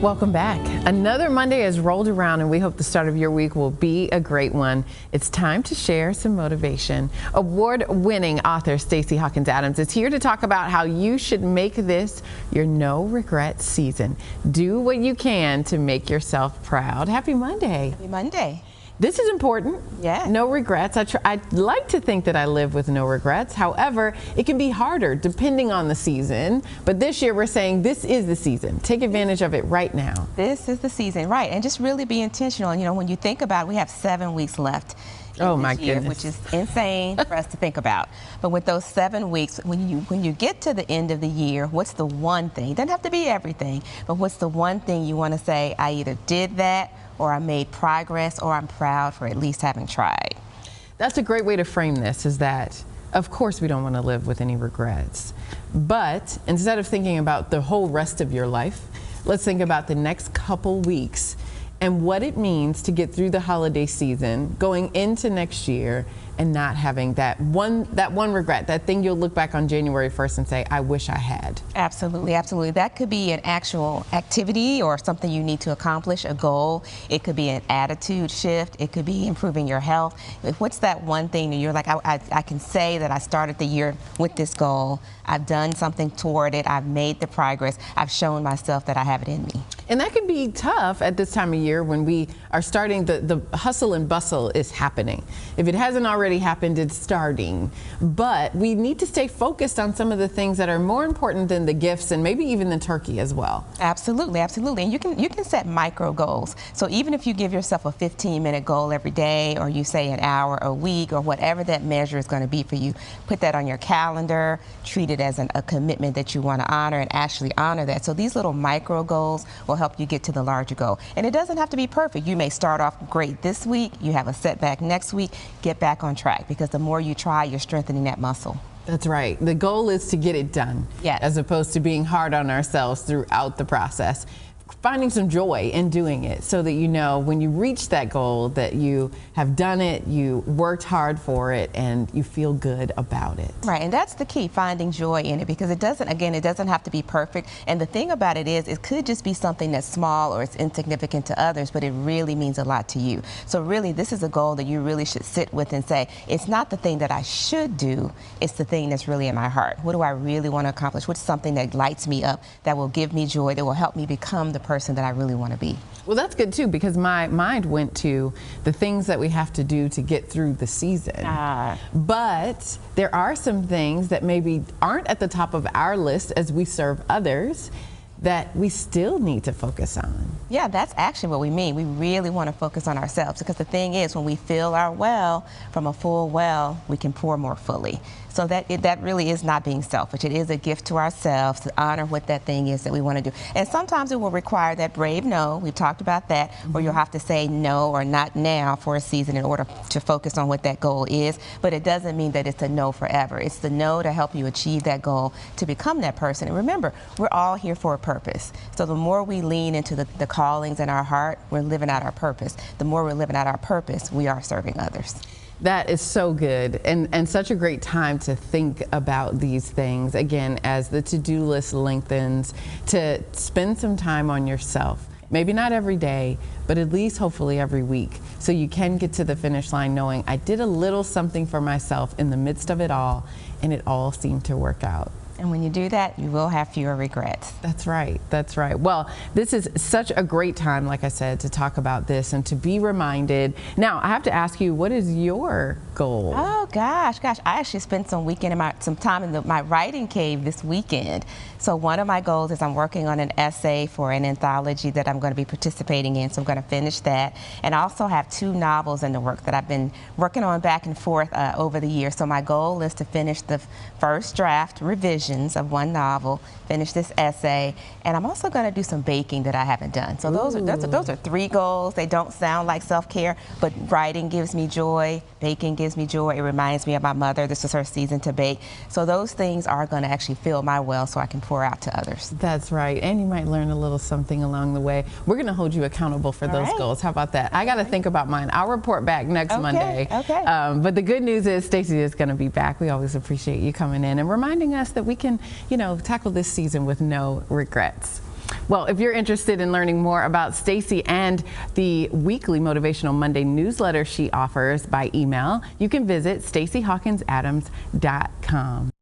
Welcome back. Another Monday has rolled around and we hope the start of your week will be a great one. It's time to share some motivation. Award-winning author Stacy Hawkins Adams is here to talk about how you should make this your no regrets season. Do what you can to make yourself proud. Happy Monday. Happy Monday. This is important. Yeah. No regrets. I like to think that I live with no regrets. However, it can be harder depending on the season. But this year we're saying this is the season. Take advantage of it right now. This is the season, right? And just really be intentional. You know, when you think about it, we have 7 weeks left. Oh my year, goodness. Which is insane for us to think about. But with those 7 weeks, when you get to the end of the year, what's the one thing? It doesn't have to be everything, but what's the one thing you want to say, I either did that, or I made progress, or I'm proud for at least having tried? That's a great way to frame this, is that, of course, we don't want to live with any regrets. But instead of thinking about the whole rest of your life, let's think about the next couple weeks and what it means to get through the holiday season, going into next year, and not having that one regret, that thing you'll look back on January 1st and say, I wish I had. Absolutely, absolutely. That could be an actual activity or something you need to accomplish, a goal. It could be an attitude shift. It could be improving your health. What's that one thing that you're like, I can say that I started the year with this goal. I've done something toward it. I've made the progress. I've shown myself that I have it in me. And that can be tough at this time of year when we are starting, the hustle and bustle is happening. If it hasn't already happened, it's starting. But we need to stay focused on some of the things that are more important than the gifts and maybe even the turkey as well. Absolutely, absolutely. And you can set micro goals. So even if you give yourself a 15-minute goal every day, or you say an hour a week, or whatever that measure is going to be for you, put that on your calendar, treat it as a commitment that you want to honor, and actually honor that. So these little micro goals will help you get to the larger goal. And it doesn't have to be perfect. You may start off great this week, you have a setback next week, get back on track, because the more you try, you're strengthening that muscle. That's right. The goal is to get it done, yes, as opposed to being hard on ourselves throughout the process. Finding some joy in doing it so that you know when you reach that goal that you have done it, you worked hard for it, and you feel good about it. Right, and that's the key, finding joy in it, because it doesn't have to be perfect. And the thing about it is, it could just be something that's small or it's insignificant to others, but it really means a lot to you. So really, this is a goal that you really should sit with and say, it's not the thing that I should do, it's the thing that's really in my heart. What do I really want to accomplish? What's something that lights me up, that will give me joy, that will help me become the person that I really want to be? Well, that's good too, because my mind went to the things that we have to do to get through the season. But there are some things that maybe aren't at the top of our list as we serve others that we still need to focus on. Yeah, that's actually what we mean. We really want to focus on ourselves, because the thing is, when we fill our well from a full well, we can pour more fully. So that really is not being selfish. It is a gift to ourselves to honor what that thing is that we want to do. And sometimes it will require that brave no. We've talked about that, where you'll have to say no or not now for a season in order to focus on what that goal is. But it doesn't mean that it's a no forever. It's the no to help you achieve that goal, to become that person. And remember, we're all here for a purpose. So the more we lean into the callings in our heart, we're living out our purpose. The more we're living out our purpose, we are serving others. That is so good, and such a great time to think about these things, again, as the to-do list lengthens, to spend some time on yourself. Maybe not every day, but at least hopefully every week, so you can get to the finish line knowing I did a little something for myself in the midst of it all, and it all seemed to work out. And when you do that, you will have fewer regrets. That's right. That's right. Well, this is such a great time, like I said, to talk about this and to be reminded. Now, I have to ask you, what is your goal? Oh, gosh. I actually spent some time in my writing cave this weekend. So one of my goals is I'm working on an essay for an anthology that I'm going to be participating in. So I'm going to finish that. And I also have 2 novels in the work that I've been working on back and forth over the years. So my goal is to finish the first draft revisions of 1 novel, finish this essay, and I'm also going to do some baking that I haven't done. So those are 3 goals. They don't sound like self-care, but writing gives me joy, baking gives me joy. It reminds me of my mother. This is her season to bake. So those things are going to actually fill my well so I can pour out to others. That's right. And you might learn a little something along the way. We're going to hold you accountable for those goals. How about that? I got to think about mine. I'll report back next Monday. Okay. But the good news is Stacy is going to be back. We always appreciate you coming in and reminding us that we can, tackle this season with no regrets. Well, if you're interested in learning more about Stacy and the weekly Motivational Monday newsletter she offers by email, you can visit stacyhawkinsadams.com.